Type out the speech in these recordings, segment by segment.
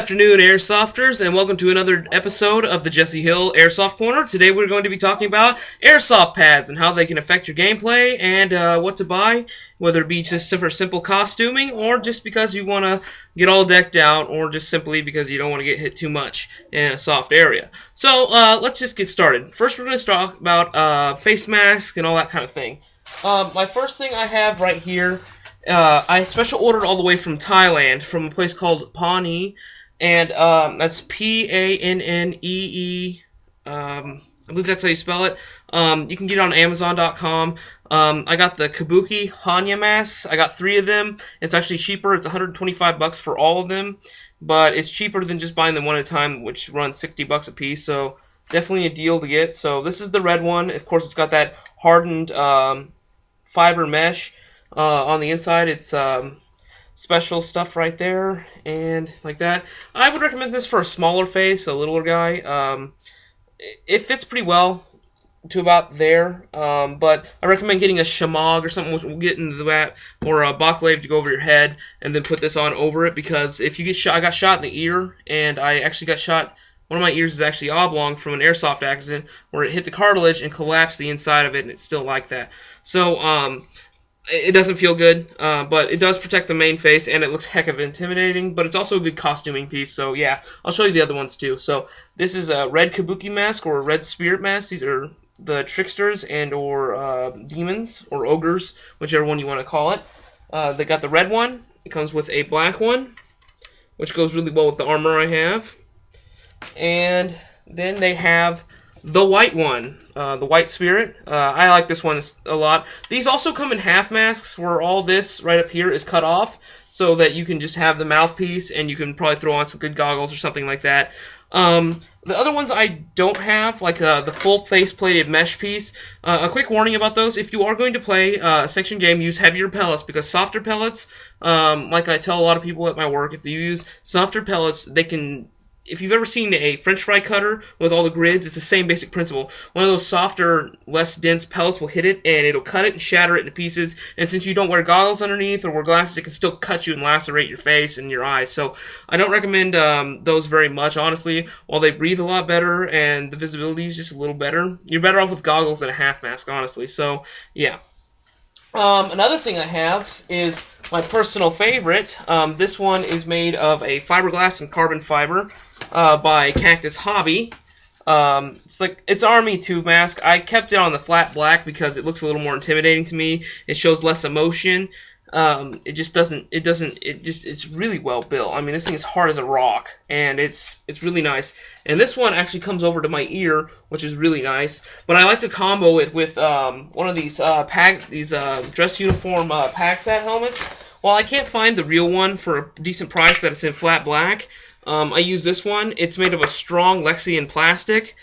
afternoon, Airsofters, and welcome to another episode of the Jesse Hill Airsoft Corner. Today we're going to be talking about Airsoft pads and how they can affect your gameplay and what to buy, whether it be just for simple costuming or just because you want to get all decked out or just simply because you don't want to get hit too much in a soft area. So let's just get started. First we're going to talk about face masks and all that kind of thing. My first thing I have right here, I special ordered all the way from Thailand, from a place called Pawnee, and that's P-A-N-N-E-E, I believe that's how you spell it. You can get it on Amazon.com. I got the Kabuki Hanya masks. I got 3 of them. It's actually cheaper. It's $125 for all of them, but it's cheaper than just buying them one at a time, which runs $60 a piece, so definitely a deal to get. So this is the red one. Of course, it's got that hardened fiber mesh on the inside. It's special stuff right there, and like that. I would recommend this for a smaller face, a littler guy. It fits pretty well to about there, but I recommend getting a shamog or something, which we'll get into that, or a baklave to go over your head, and then put this on over it, because if you get shot, I got shot in the ear, and I actually got shot. One of my ears is actually oblong from an airsoft accident where it hit the cartilage and collapsed the inside of it, and it's still like that. So, it doesn't feel good, but it does protect the main face, and it looks heck of intimidating, but it's also a good costuming piece, so yeah, I'll show you the other ones too. So, this is a red kabuki mask, or a red spirit mask. These are the tricksters and or demons, or ogres, whichever one you want to call it. They got the red one. It comes with a black one, which goes really well with the armor I have. And then they have the white one, the white spirit. I like this one a lot. These also come in half masks, where all this right up here is cut off, so that you can just have the mouthpiece, and you can probably throw on some good goggles or something like that. The other ones I don't have, like the full face-plated mesh piece. A quick warning about those: if you are going to play a section game, use heavier pellets, because softer pellets, like I tell a lot of people at my work, if you use softer pellets, they can... If you've ever seen a French fry cutter with all the grids, it's the same basic principle. One of those softer, less dense pellets will hit it, and it'll cut it and shatter it into pieces. And since you don't wear goggles underneath or wear glasses, it can still cut you and lacerate your face and your eyes. So I don't recommend those very much, honestly. While they breathe a lot better and the visibility is just a little better, you're better off with goggles than a half mask, honestly. So, yeah. Another thing I have is my personal favorite. This one is made of a fiberglass and carbon fiber by Cactus Hobby. It's Army 2 mask. I kept it on the flat black because it looks a little more intimidating to me. It shows less emotion. It's really well built. I mean, this thing is hard as a rock, and it's really nice. And this one actually comes over to my ear, which is really nice. But I like to combo it with one of these dress uniform PACSAT helmets. While I can't find the real one for a decent price that it's in flat black, I use this one. It's made of a strong Lexian plastic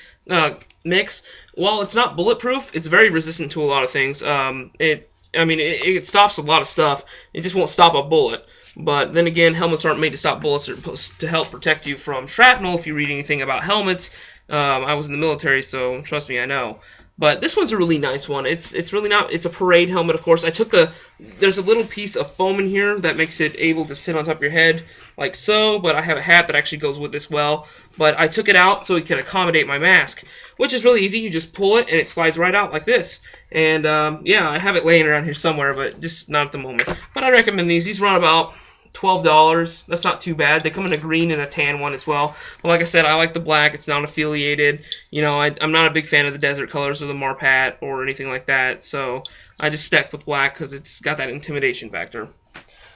mix. While it's not bulletproof, it's very resistant to a lot of things. It stops a lot of stuff. It just won't stop a bullet. But then again, helmets aren't made to stop bullets. They're supposed to help protect you from shrapnel. If you read anything about helmets, I was in the military, so trust me, I know. But this one's a really nice one. It's really not. It's a parade helmet, of course. There's a little piece of foam in here that makes it able to sit on top of your head like so. But I have a hat that actually goes with this well. But I took it out so it can accommodate my mask, which is really easy. You just pull it and it slides right out like this. And yeah, I have it laying around here somewhere, but just not at the moment. But I recommend these. These run about $12. That's not too bad. They come in a green and a tan one as well. But like I said, I like the black. It's non-affiliated. You know, I'm not a big fan of the desert colors or the Marpat or anything like that. So I just stuck with black because it's got that intimidation factor.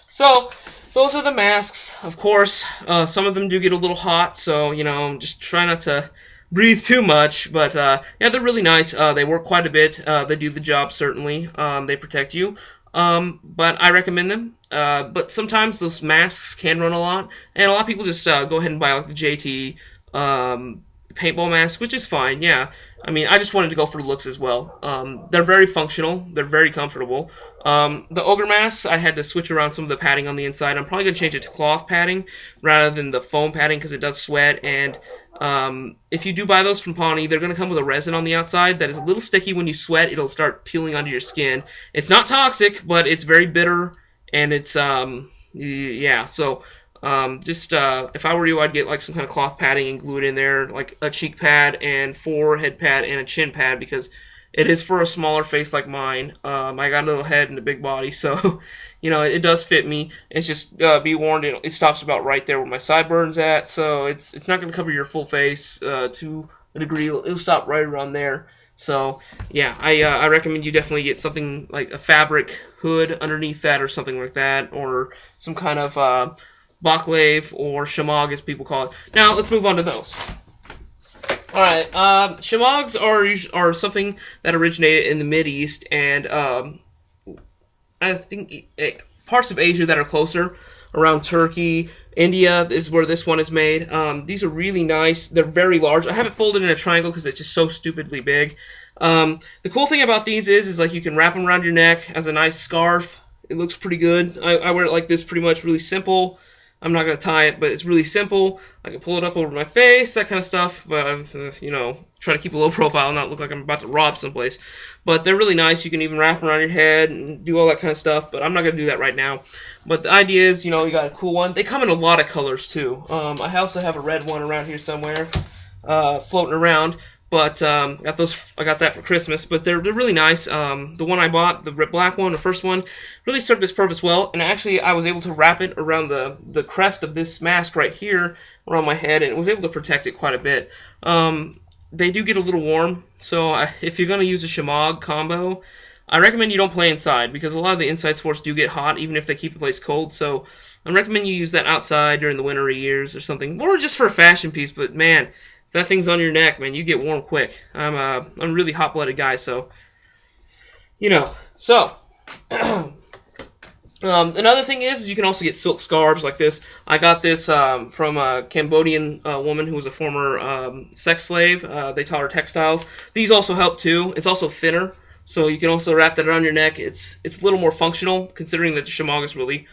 So those are the masks. Of course, some of them do get a little hot. So, you know, just try not to breathe too much. But yeah, they're really nice. They work quite a bit. They do the job, certainly. They protect you. But I recommend them. But sometimes those masks can run a lot, and a lot of people just go ahead and buy like the JT paintball mask, which is fine. Yeah, I mean, I just wanted to go for looks as well. They're very functional. They're very comfortable. The ogre masks, I had to switch around some of the padding on the inside. I'm probably gonna change it to cloth padding rather than the foam padding because it does sweat. And if you do buy those from Pawnee, they're going to come with a resin on the outside that is a little sticky. When you sweat, it'll start peeling onto your skin. It's not toxic, but it's very bitter, and it's yeah. So Just if I were you, I'd get like some kind of cloth padding and glue it in there, like a cheek pad and forehead pad and a chin pad, because it is for a smaller face like mine. I got a little head and a big body, so it does fit me. It's just be warned, it stops about right there where my sideburns at, so it's not going to cover your full face to a degree. It'll stop right around there. So yeah, I recommend you definitely get something like a fabric hood underneath that, or something like that, or some kind of baklave or shamag, as people call it. Now let's move on to those. All right, shamags are something that originated in the Mideast, and I think parts of Asia that are closer, around Turkey, India is where this one is made. These are really nice. They're very large. I have it folded in a triangle because it's just so stupidly big. The cool thing about these is like you can wrap them around your neck as a nice scarf. It looks pretty good. I wear it like this, pretty much, really simple. I'm not going to tie it, but it's really simple. I can pull it up over my face, that kind of stuff, but I'm, try to keep a low profile and not look like I'm about to rob someplace. But they're really nice. You can even wrap them around your head and do all that kind of stuff, but I'm not going to do that right now. But the idea is, you got a cool one. They come in a lot of colors, too. I also have a red one around here somewhere, floating around. But I got that for Christmas. But they're really nice. The one I bought, the black one, the first one, really served its purpose well. And actually, I was able to wrap it around the crest of this mask right here around my head, and it was able to protect it quite a bit. They do get a little warm, so if you're going to use a shamag combo, I recommend you don't play inside, because a lot of the inside sports do get hot, even if they keep the place cold. So I recommend you use that outside during the winter years or something, or just for a fashion piece. But man, if that thing's on your neck, man, you get warm quick. I'm a really hot-blooded guy, so So another thing is you can also get silk scarves like this. I got this from a Cambodian woman who was a former sex slave. They taught her textiles. These also help too. It's also thinner, so you can also wrap that around your neck. It's a little more functional, considering that the shamag is really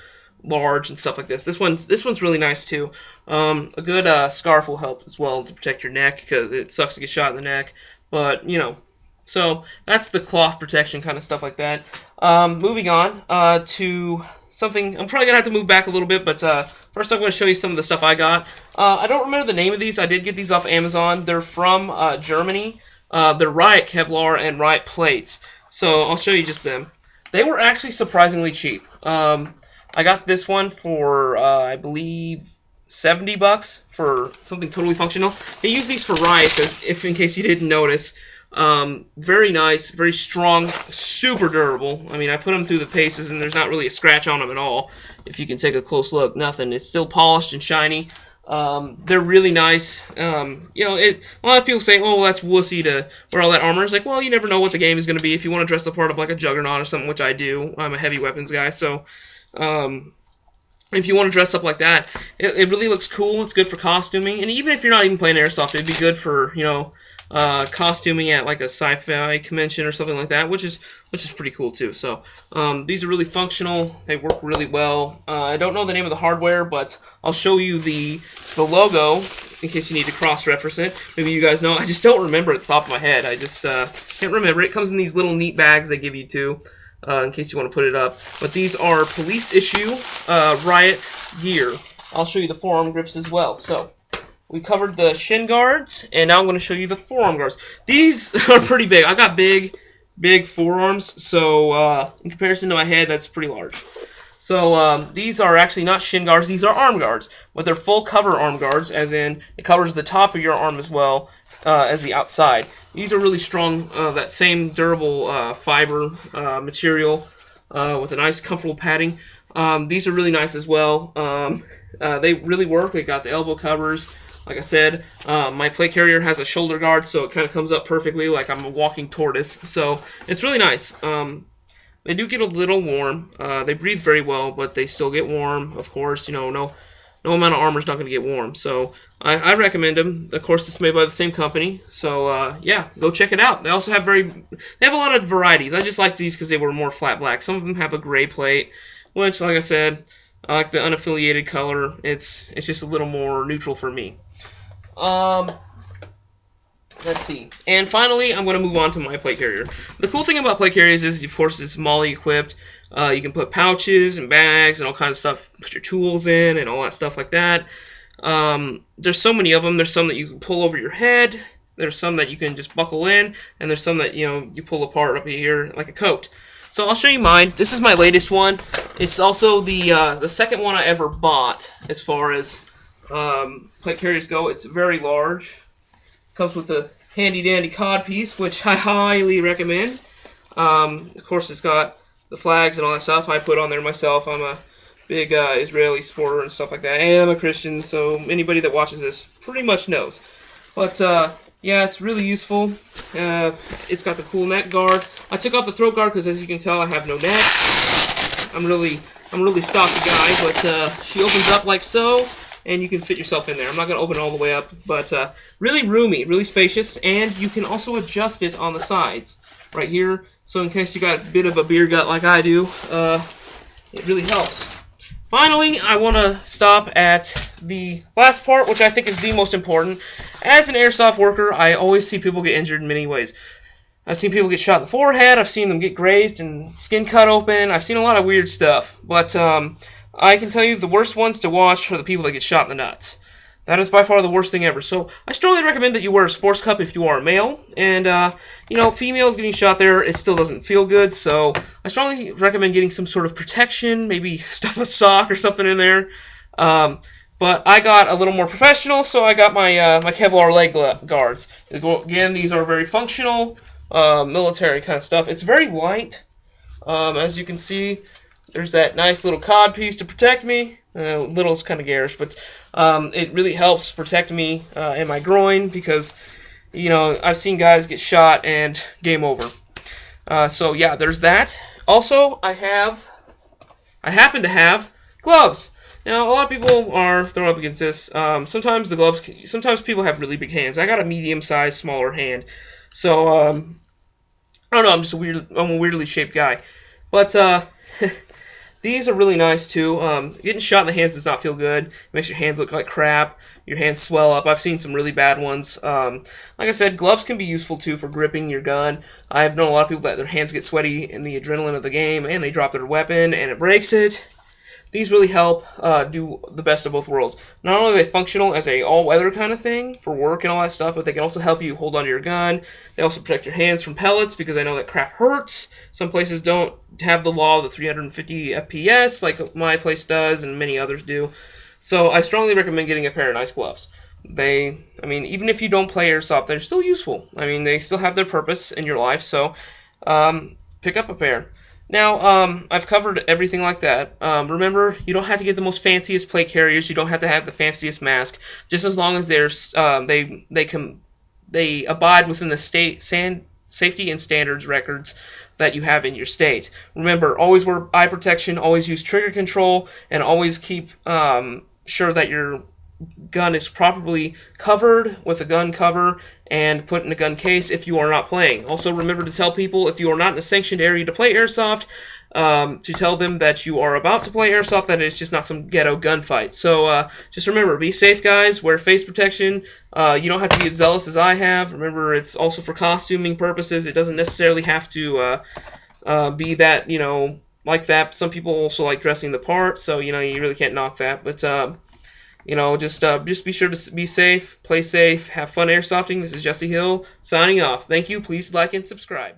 large and stuff like this. This one's really nice too. A good scarf will help as well to protect your neck, because it sucks to get shot in the neck. But so that's the cloth protection kind of stuff like that. Moving on to something. I'm probably gonna have to move back a little bit, but first I'm going to show you some of the stuff I got. I don't remember the name of these. I did get these off Amazon. They're from Germany. They're Riot Kevlar and Riot plates. So I'll show you just them. They were actually surprisingly cheap. I got this one for, I believe, $70 for something totally functional. They use these for Riot, in case you didn't notice. Very nice, very strong, super durable. I mean, I put them through the paces, and there's not really a scratch on them at all. If you can take a close look, nothing. It's still polished and shiny. They're really nice. A lot of people say, "Oh, well, that's wussy to wear all that armor." It's like, well, you never know what the game is going to be. If you want to dress the part of like a juggernaut or something, which I do, I'm a heavy weapons guy, so if you want to dress up like that, it really looks cool. It's good for costuming, and even if you're not even playing Airsoft, it'd be good for costuming at like a sci-fi convention or something like that, which is pretty cool too. So these are really functional. They work really well. I don't know the name of the hardware, but I'll show you the logo in case you need to cross-reference it. Maybe you guys know. I just don't remember at the top of my head. I just can't remember. It comes in these little neat bags they give you too, in case you want to put it up. But these are police issue Riot gear. I'll show you the forearm grips as well. So we covered the shin guards, and now I'm going to show you the forearm guards. These are pretty big. I got big forearms, so in comparison to my head, that's pretty large. So these are actually not shin guards. These are arm guards, but they're full cover arm guards, as in it covers the top of your arm as well as the outside. These are really strong, that same durable fiber material with a nice, comfortable padding. These are really nice as well. They really work. They got the elbow covers. Like I said, my plate carrier has a shoulder guard, so it kind of comes up perfectly like I'm a walking tortoise. So it's really nice. They do get a little warm. They breathe very well, but they still get warm. Of course, no amount of armor is not going to get warm. So I recommend them. Of course, it's made by the same company. So yeah, go check it out. They also have they have a lot of varieties. I just like these because they were more flat black. Some of them have a gray plate, which, like I said, I like the unaffiliated color. It's just a little more neutral for me. Let's see. And finally, I'm going to move on to my plate carrier. The cool thing about plate carriers is, of course, it's MOLLE equipped. You can put pouches and bags and all kinds of stuff, put your tools in and all that stuff like that. There's so many of them. There's some that you can pull over your head. There's some that you can just buckle in, and there's some that, you pull apart up here like a coat. So I'll show you mine. This is my latest one. It's also the second one I ever bought as far as plate carriers go. It's very large. Comes with a handy-dandy cod piece, which I highly recommend. Of course, it's got the flags and all that stuff I put on there myself. I'm a big Israeli supporter and stuff like that, and I'm a Christian, so anybody that watches this pretty much knows. But yeah, it's really useful. It's got the cool neck guard. I took off the throat guard because, as you can tell, I have no neck. I'm a really stocky guy, but she opens up like so, and you can fit yourself in there. I'm not going to open it all the way up, but really roomy, really spacious, and you can also adjust it on the sides right here. So in case you got a bit of a beer gut like I do, it really helps. Finally, I want to stop at the last part, which I think is the most important. As an airsoft worker, I always see people get injured in many ways. I've seen people get shot in the forehead, I've seen them get grazed and skin cut open, I've seen a lot of weird stuff. But I can tell you the worst ones to watch are the people that get shot in the nuts. That is by far the worst thing ever. So I strongly recommend that you wear a sports cup if you are a male. And, females getting shot there, it still doesn't feel good. So I strongly recommend getting some sort of protection, maybe stuff a sock or something in there. But I got a little more professional, so I got my my Kevlar leg guards. Again, these are very functional, military kind of stuff. It's very light. As you can see, there's that nice little cod piece to protect me. Little's kind of garish, but it really helps protect me in my groin because, I've seen guys get shot and game over. So yeah, there's that. Also, I happen to have gloves. Now, a lot of people are thrown up against this. Sometimes people have really big hands. I got a medium-sized, smaller hand. So, I don't know, I'm a weirdly shaped guy. But, these are really nice, too. Getting shot in the hands does not feel good. It makes your hands look like crap. Your hands swell up. I've seen some really bad ones. Like I said, gloves can be useful, too, for gripping your gun. I've known a lot of people that their hands get sweaty in the adrenaline of the game, and they drop their weapon, and it breaks it. These really help do the best of both worlds. Not only are they functional as a all-weather kind of thing for work and all that stuff, but they can also help you hold onto your gun. They also protect your hands from pellets because I know that crap hurts. Some places don't have the law of the 350 FPS like my place does and many others do. So I strongly recommend getting a pair of nice gloves. Even if you don't play Airsoft, they're still useful. They still have their purpose in your life, so pick up a pair. Now, I've covered everything like that. Remember, you don't have to get the most fanciest plate carriers. You don't have to have the fanciest mask. Just as long as they abide within the state safety and standards records that you have in your state. Remember, always wear eye protection. Always use trigger control, and always keep sure that your gun is properly covered with a gun cover and put in a gun case if you are not playing. Also, remember to tell people if you are not in a sanctioned area to play Airsoft, to tell them that you are about to play Airsoft, that it's just not some ghetto gunfight. So just remember, be safe, guys. Wear face protection. You don't have to be as zealous as I have. Remember, it's also for costuming purposes. It doesn't necessarily have to be that, like that. Some people also like dressing the part, so, you really can't knock that. But, just be sure to be safe, play safe, have fun airsofting. This is Jesse Hill signing off. Thank you. Please like and subscribe.